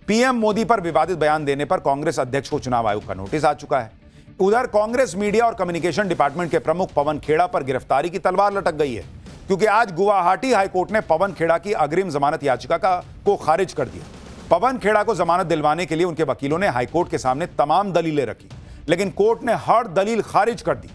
PM Modi पर विवादित बयान देने पर कांग्रेस अध्यक्ष को चुनाव आयोग का नोटिस आ चुका है। उधर कांग्रेस मीडिया और कम्युनिकेशन डिपार्टमेंट के प्रमुख पवन खेड़ा पर गिरफ्तारी की तलवार लटक गई है, क्योंकि आज गुवाहाटी हाईकोर्ट ने पवन खेड़ा की अग्रिम जमानत याचिका को खारिज कर दिया। पवन खेड़ा को जमानत दिलवाने के लिए उनके वकीलों ने हाईकोर्ट के सामने तमाम दलीलें रखी, लेकिन कोर्ट ने हर दलील खारिज कर दी।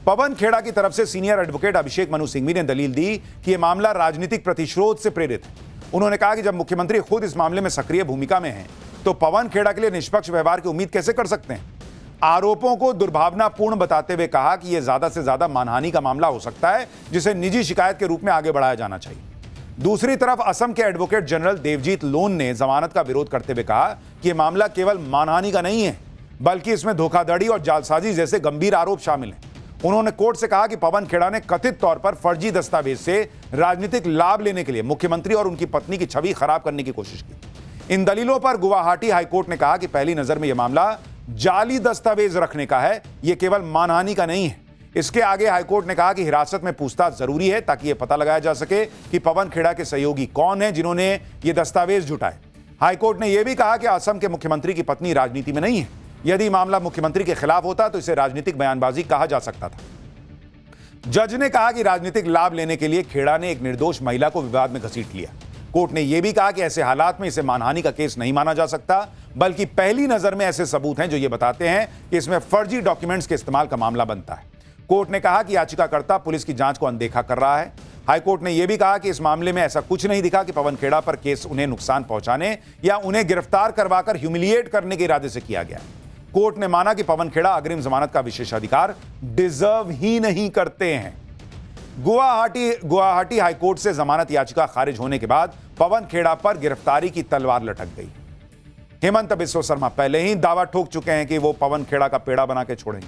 पवन खेड़ा की तरफ से सीनियर एडवोकेट अभिषेक मनु सिंघवी ने दलील दी कि यह मामला राजनीतिक प्रतिशोध से प्रेरित है। उन्होंने कहा कि जब मुख्यमंत्री खुद इस मामले में सक्रिय भूमिका में हैं, तो पवन खेड़ा के लिए निष्पक्ष व्यवहार की उम्मीद कैसे कर सकते हैं। आरोपों को दुर्भावनापूर्ण बताते हुए कहा कि यह ज्यादा से ज्यादा मानहानि का मामला हो सकता है, जिसे निजी शिकायत के रूप में आगे बढ़ाया जाना चाहिए। दूसरी तरफ असम के एडवोकेट जनरल देवजीत लोन ने जमानत का विरोध करते हुए कहा कि यह मामला केवल मानहानि का नहीं है, बल्कि इसमें धोखाधड़ी और जालसाजी जैसे गंभीर आरोप शामिल हैं। उन्होंने कोर्ट से कहा कि पवन खेड़ा ने कथित तौर पर फर्जी दस्तावेज से राजनीतिक लाभ लेने के लिए मुख्यमंत्री और उनकी पत्नी की छवि खराब करने की कोशिश की। इन दलीलों पर गुवाहाटी हाईकोर्ट ने कहा कि पहली नजर में यह मामला जाली दस्तावेज रखने का है, यह केवल मानहानि का नहीं है। इसके आगे हाईकोर्ट ने कहा कि हिरासत में पूछताछ जरूरी है, ताकि यह पता लगाया जा सके कि पवन खेड़ा के सहयोगी कौन है जिन्होंने ये दस्तावेज जुटाए। हाईकोर्ट ने यह भी कहा कि असम के मुख्यमंत्री की पत्नी राजनीति में नहीं है। यदि मामला मुख्यमंत्री के खिलाफ होता तो इसे राजनीतिक बयानबाजी कहा जा सकता था। जज ने कहा कि राजनीतिक लाभ लेने के लिए खेड़ा ने एक निर्दोष महिला को विवाद में घसीट लिया। कोर्ट ने यह भी कहा कि ऐसे हालात में इसे मानहानि का केस नहीं माना जा सकता, बल्कि पहली नजर में ऐसे सबूत हैं जो यह बताते हैं कि इसमें फर्जी डॉक्यूमेंट्स के इस्तेमाल का मामला बनता है। कोर्ट ने कहा कि याचिकाकर्ता पुलिस की जांच को अनदेखा कर रहा है। हाईकोर्ट ने यह भी कहा कि इस मामले में ऐसा कुछ नहीं दिखा कि पवन खेड़ा पर केस उन्हें नुकसान पहुंचाने या उन्हें गिरफ्तार करवाकर ह्यूमिलिएट करने के इरादे से किया गया। कोर्ट ने माना कि पवन खेड़ा अग्रिम जमानत का विशेषाधिकार डिजर्व ही नहीं करते हैं। गुवाहाटी हाईकोर्ट से जमानत याचिका खारिज होने के बाद पवन खेड़ा पर गिरफ्तारी की तलवार लटक गई। हेमंत बिस्वा शर्मा पहले ही दावा ठोक चुके हैं कि वो पवन खेड़ा का पेड़ा बना के छोड़ेंगे,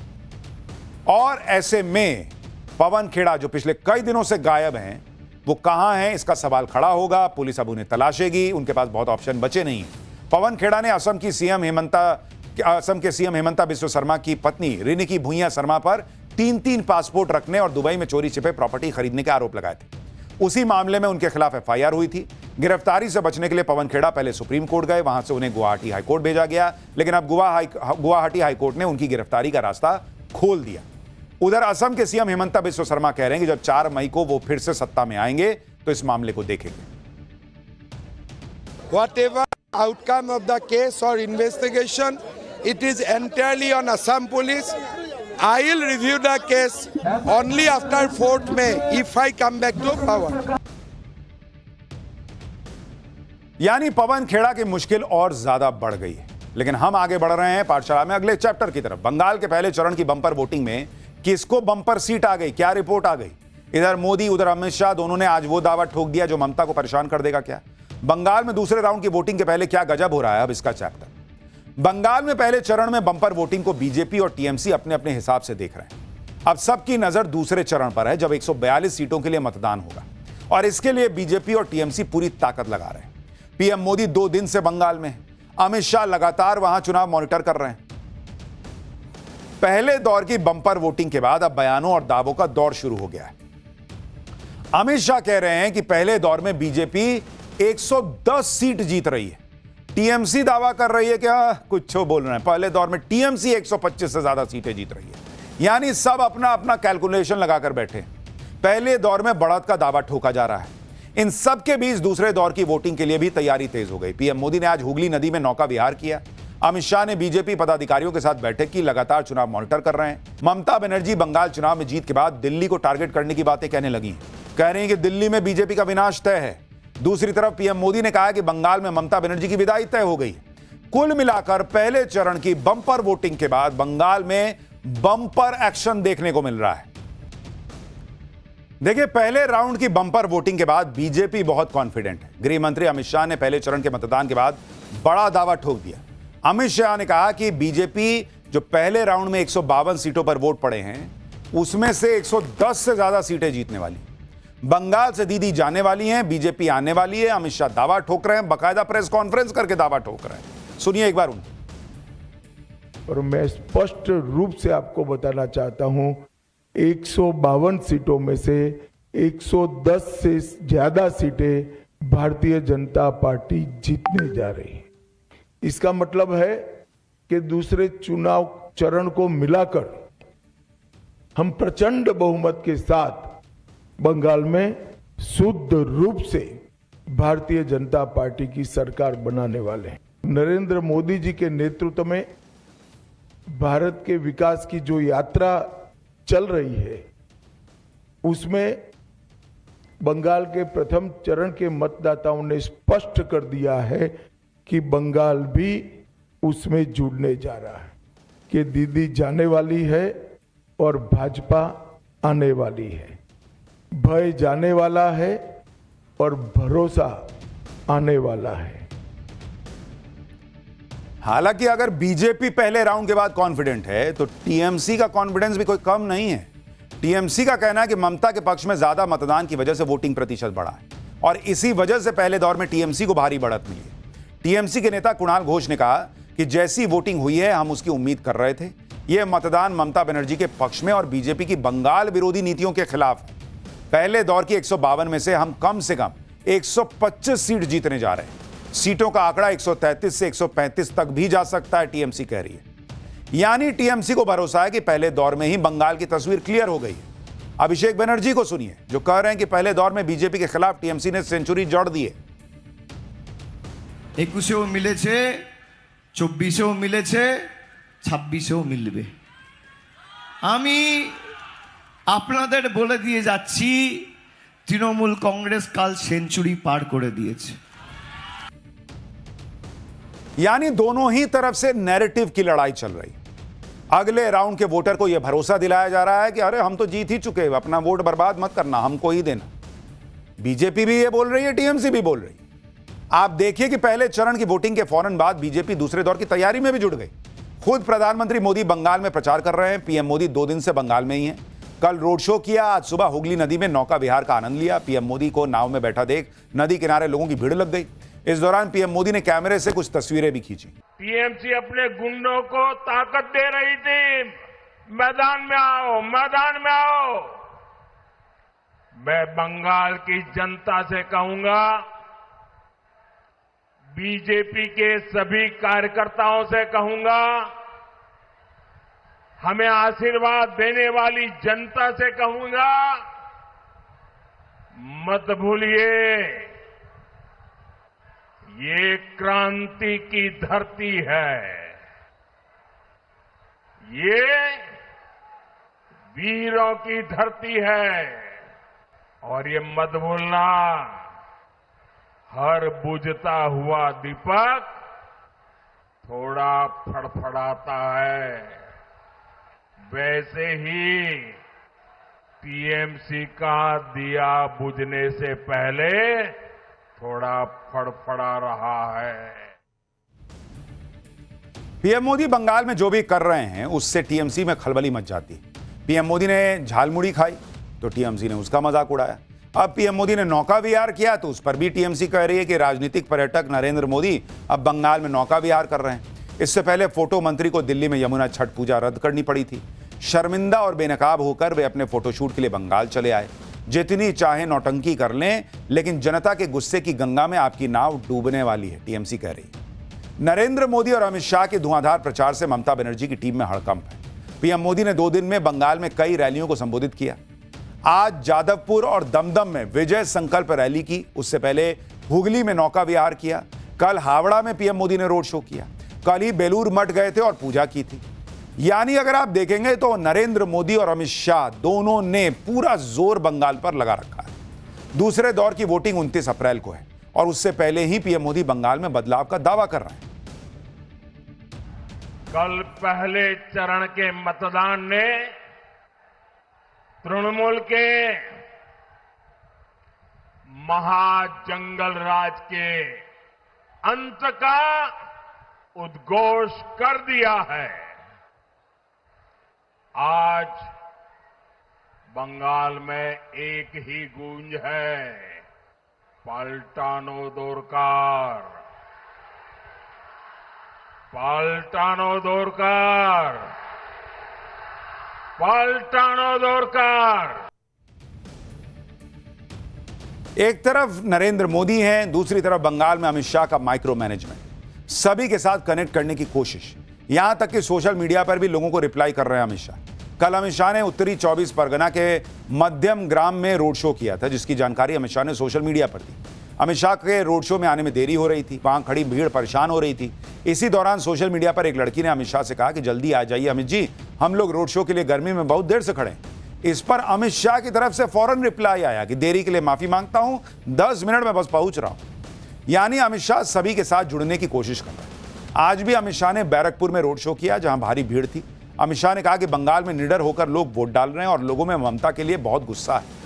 और ऐसे में पवन खेड़ा जो पिछले कई दिनों से गायब हैं, वो कहां हैं इसका सवाल खड़ा होगा। पुलिस अब उन्हें तलाशेगी, उनके पास बहुत ऑप्शन बचे नहीं हैं। पवन खेड़ा ने असम के सीएम हेमंता बिस्वा शर्मा की पत्नी रिनिकी भुइयां शर्मा पर 3 पासपोर्ट रखने और दुबई में चोरी छिपे प्रॉपर्टी खरीदने के आरोप लगाए थे। उसी मामले में उनके खिलाफ एफआईआर हुई थी। गिरफ्तारी से बचने के लिए पवन खेड़ा पहले सुप्रीम कोर्ट गए, वहां से उन्हें गुवाहाटी हाईकोर्ट भेजा गया, लेकिन अब गुवाहाटी हाईकोर्ट ने उनकी गिरफ्तारी का रास्ता खोल दिया। उधर असम के सीएम हेमंता बिस्वा शर्मा कह रहे हैं कि जब 4 मई को वो फिर से सत्ता में आएंगे तो इस मामले को देखेंगे। Whatever outcome of the case or investigation, it is entirely on Assam police. I will review the case only after 4th May if I come back to power. यानी पवन खेड़ा की मुश्किल और ज्यादा बढ़ गई है। लेकिन हम आगे बढ़ रहे हैं पाठशाला में अगले चैप्टर की तरफ। बंगाल के पहले चरण की बंपर वोटिंग में किसको बंपर सीट आ गई, क्या रिपोर्ट आ गई। इधर मोदी उधर अमित शाह दोनों ने आज वो दावा ठोक दिया जो ममता को परेशान कर देगा। क्या बंगाल में दूसरे राउंड की वोटिंग के पहले क्या गजब हो रहा है, अब इसका चैप्टर। बंगाल में पहले चरण में बंपर वोटिंग को बीजेपी और टीएमसी अपने अपने हिसाब से देख रहे हैं। अब सबकी नजर दूसरे चरण पर है, जब 142 सीटों के लिए मतदान होगा, और इसके लिए बीजेपी और टीएमसी पूरी ताकत लगा रहे हैं। पीएम मोदी 2 दिन से बंगाल में, अमित शाह लगातार वहां चुनाव मॉनिटर कर रहे हैं। पहले दौर की बंपर वोटिंग के बाद अब बयानों और दावों का दौर शुरू हो गया है। अमित शाह कह रहे हैं कि पहले दौर में बीजेपी 110 सीट जीत रही है। टीएमसी दावा कर रही है कि कुछ बोल रहे हैं, पहले दौर में टीएमसी 125 से ज्यादा सीटें जीत रही है। यानी सब अपना अपना कैलकुलेशन लगाकर बैठे। पहले दौर में बढ़त का दावा ठोका जा रहा है। इन सब के बीच दूसरे दौर की वोटिंग के लिए भी तैयारी तेज हो गई। पीएम मोदी ने आज हुगली नदी में नौका विहार किया। अमित शाह ने बीजेपी पदाधिकारियों के साथ बैठक की, लगातार चुनाव मॉनिटर कर रहे हैं। ममता बनर्जी बंगाल चुनाव में जीत के बाद दिल्ली को टारगेट करने की बातें कहने लगी। कह रही हैं कि दिल्ली में बीजेपी का विनाश तय है। दूसरी तरफ पीएम मोदी ने कहा कि बंगाल में ममता बनर्जी की विदाई तय हो गई। कुल मिलाकर पहले चरण की बंपर वोटिंग के बाद बंगाल में बंपर एक्शन देखने को मिल रहा है। देखिए, पहले राउंड की बंपर वोटिंग के बाद बीजेपी बहुत कॉन्फिडेंट है। गृह मंत्री अमित शाह ने पहले चरण के मतदान के बाद बड़ा दावा ठोक दिया। अमित शाह ने कहा कि बीजेपी जो पहले राउंड में 152 सीटों पर वोट पड़े हैं, उसमें से 110 से ज्यादा सीटें जीतने वाली। बंगाल से दीदी जाने वाली हैं, बीजेपी आने वाली है। अमित शाह दावा ठोक रहे हैं, बकायदा प्रेस कॉन्फ्रेंस करके दावा ठोक रहे हैं। सुनिए एक बार उनको। और मैं स्पष्ट रूप से आपको बताना चाहता हूं, 152 सीटों में से 110 से ज्यादा सीटें भारतीय जनता पार्टी जीतने जा रही है। इसका मतलब है कि दूसरे चुनाव चरण को मिलाकर हम प्रचंड बहुमत के साथ बंगाल में शुद्ध रूप से भारतीय जनता पार्टी की सरकार बनाने वाले हैं। नरेंद्र मोदी जी के नेतृत्व में भारत के विकास की जो यात्रा चल रही है उसमें बंगाल के प्रथम चरण के मतदाताओं ने स्पष्ट कर दिया है कि बंगाल भी उसमें जुड़ने जा रहा है, कि दीदी जाने वाली है और भाजपा आने वाली है, भय जाने वाला है और भरोसा आने वाला है। हालांकि अगर बीजेपी पहले राउंड के बाद कॉन्फिडेंट है तो टीएमसी का कॉन्फिडेंस भी कोई कम नहीं है। टीएमसी का कहना है कि ममता के पक्ष में ज्यादा मतदान की वजह से वोटिंग प्रतिशत बढ़ा है और इसी वजह से पहले दौर में टीएमसी को भारी बढ़त मिली है। टीएमसी के नेता कुणाल घोष ने कहा कि जैसी वोटिंग हुई है हम उसकी उम्मीद कर रहे थे। यह मतदान ममता बनर्जी के पक्ष में और बीजेपी की बंगाल विरोधी नीतियों के खिलाफ है। पहले दौर की 152 में से हम कम से कम 125 सीट जीतने जा रहे हैं। सीटों का आंकड़ा 133 से 135 तक भी जा सकता है, टीएमसी कह रही है। यानी टीएमसी को भरोसा है कि पहले दौर में ही बंगाल की तस्वीर क्लियर हो गई है। अभिषेक बनर्जी को सुनिए, जो कह रहे हैं कि पहले दौर में बीजेपी के खिलाफ टीएमसी ने सेंचुरी जोड़ दी है। 21-এও মিলেছে, 24-এও মিলেছে, 26-এও মিলবে। আমি আপনাদের বলে দিয়ে যাচ্ছি তৃণমূল কংগ্রেস কাল সেঞ্চুরি পার করে দিয়েছে। यानी दोनों ही तरफ से नैरेटिव की लड़ाई चल रही। अगले राउंड के वोटर को यह भरोसा दिलाया जा रहा है कि अरे हम तो जीत ही चुके, अपना वोट बर्बाद मत करना, हमको ही देना। बीजेपी भी ये बोल रही है, टीएमसी भी बोल रही है। आप देखिए कि पहले चरण की वोटिंग के फौरन बाद बीजेपी दूसरे दौर की तैयारी में भी जुट गई। खुद प्रधानमंत्री मोदी बंगाल में प्रचार कर रहे हैं। पीएम मोदी 2 दिन से बंगाल में ही हैं। कल रोड शो किया, आज सुबह हुगली नदी में नौका विहार का आनंद लिया। पीएम मोदी को नाव में बैठा देख नदी किनारे लोगों की भीड़ लग गई। इस दौरान पीएम मोदी ने कैमरे से कुछ तस्वीरें भी खींची। टीएमसी अपने गुंडों को ताकत दे रही थी, मैदान में आओ, मैदान में आओ। मैं बंगाल की जनता से कहूंगा, बीजेपी के सभी कार्यकर्ताओं से कहूंगा, हमें आशीर्वाद देने वाली जनता से कहूंगा, मत भूलिए ये क्रांति की धरती है, ये वीरों की धरती है और ये मत भूलना, हर बुझता हुआ दीपक थोड़ा फड़फड़ाता है। वैसे ही टीएमसी का दिया बुझने से पहले थोड़ा फड़फड़ा रहा है। पीएम मोदी बंगाल में जो भी कर रहे हैं उससे टीएमसी में खलबली मच जाती। पीएम मोदी ने झालमुड़ी खाई तो टीएमसी ने उसका मजाक उड़ाया। अब पीएम मोदी ने नौका विहार किया तो उस पर भी टीएमसी कह रही है कि राजनीतिक पर्यटक नरेंद्र मोदी अब बंगाल में नौका विहार कर रहे हैं। इससे पहले फोटो मंत्री को दिल्ली में यमुना छठ पूजा रद्द करनी पड़ी थी। शर्मिंदा और बेनकाब होकर वे अपने फोटोशूट के लिए बंगाल चले आए। जितनी चाहे नौटंकी कर लें, लेकिन जनता के गुस्से की गंगा में आपकी नाव डूबने वाली है, टीएमसी कह रही है। नरेंद्र मोदी और अमित शाह के धुआंधार प्रचार से ममता बनर्जी की टीम में हड़कंप है। पीएम मोदी ने 2 दिन में बंगाल में कई रैलियों को संबोधित किया। आज जादवपुर और दमदम में विजय संकल्प रैली की, उससे पहले हुगली में नौका विहार किया। कल हावड़ा में पीएम मोदी ने रोड शो किया। कल ही बेलूर मठ गए थे और पूजा की थी। यानी अगर आप देखेंगे तो नरेंद्र मोदी और अमित शाह दोनों ने पूरा जोर बंगाल पर लगा रखा है। दूसरे दौर की वोटिंग 29 अप्रैल को है और उससे पहले ही पीएम मोदी बंगाल में बदलाव का दावा कर रहे हैं। कल पहले चरण के मतदान ने तृणमूल के महाजंगल राज के अंत का उद्घोष कर दिया है। आज बंगाल में एक ही गूंज है, पलटानो दोरकार, पलटानो दोरकार, पलटानो दोरकार। एक तरफ नरेंद्र मोदी हैं, दूसरी तरफ बंगाल में अमित शाह का माइक्रो मैनेजमेंट। सभी के साथ कनेक्ट करने की कोशिश, यहां तक कि सोशल मीडिया पर भी लोगों को रिप्लाई कर रहे हैं अमित शाह। कल अमित शाह ने उत्तरी 24 परगना के मध्यम ग्राम में रोड शो किया था, जिसकी जानकारी अमित शाह ने सोशल मीडिया पर दी। अमित शाह के रोड शो में आने में देरी हो रही थी, वहां खड़ी भीड़ परेशान हो रही थी। इसी दौरान सोशल मीडिया पर एक लड़की ने अमित शाह से कहा कि जल्दी आ जाइए अमित जी, हम लोग रोड शो के लिए गर्मी में बहुत देर से खड़े हैं। इस पर अमित शाह की तरफ से फौरन रिप्लाई आया कि देरी के लिए माफी मांगता हूं, 10 मिनट में बस पहुंच रहा हूं। यानी अमित शाह सभी के साथ जुड़ने की कोशिश कर रहे हैं। आज भी अमित शाह ने बैरकपुर में रोड शो किया, जहां भारी भीड़ थी। अमित शाह ने कहा कि बंगाल में निडर होकर लोग वोट डाल रहे हैं और लोगों में ममता के लिए बहुत गुस्सा है।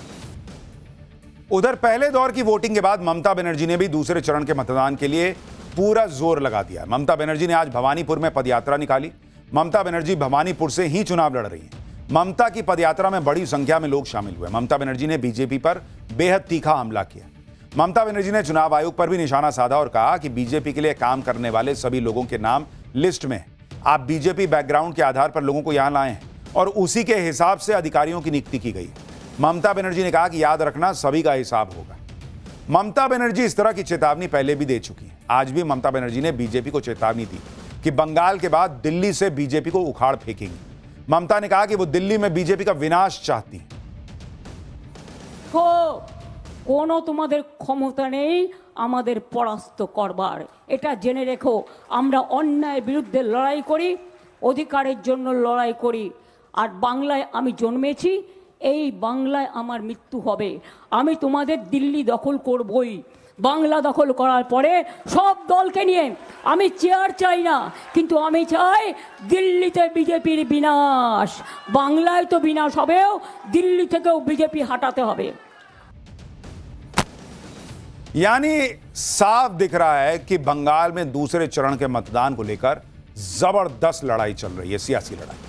उधर पहले दौर की वोटिंग के बाद ममता बनर्जी ने भी दूसरे चरण के मतदान के लिए पूरा जोर लगा दिया। ममता बनर्जी ने आज भवानीपुर में पदयात्रा निकाली। ममता बनर्जी भवानीपुर से ही चुनाव लड़ रही हैं। ममता की पदयात्रा में बड़ी संख्या में लोग शामिल हुए। ममता बनर्जी ने बीजेपी पर बेहद तीखा हमला किया। ममता बनर्जी ने चुनाव आयोग पर भी निशाना साधा और कहा कि बीजेपी के लिए काम करने वाले सभी लोगों के नाम लिस्ट में हैं। आप बीजेपी बैकग्राउंड के आधार पर लोगों को यहां लाए हैं और उसी के हिसाब से अधिकारियों की नियुक्ति की गई है। ममता बनर्जी ने कहा कि याद रखना, सभी का हिसाब होगा। ममता बनर्जी इस तरह की चेतावनी पहले भी दे चुकी है। आज भी ममता बनर्जी ने बीजेपी को चेतावनी दी कि बंगाल के बाद दिल्ली से बीजेपी को उखाड़ फेंकेंगी। ममता ने कहा कि वो दिल्ली में बीजेपी का विनाश चाहती हैं। কোনো তোমাদের ক্ষমতা নেই আমাদের পরাস্ত করবার, এটা জেনে রেখো। আমরা অন্যায়ের বিরুদ্ধে লড়াই করি, অধিকারের জন্য লড়াই করি। আর বাংলায় আমি জন্মেছি, এই বাংলায় আমার মৃত্যু হবে। আমি তোমাদের দিল্লি দখল করবই। বাংলা দখল করার পরে সব দলকে নিয়ে আমি চেয়ার চাই না, কিন্তু আমি চাই দিল্লিতে বিজেপির বিনাশ। বাংলায় তো বিনাশ হবেও, দিল্লি থেকেও বিজেপি হাঁটাতে হবে। यानी साफ दिख रहा है कि बंगाल में दूसरे चरण के मतदान को लेकर जबरदस्त लड़ाई चल रही है, सियासी लड़ाई।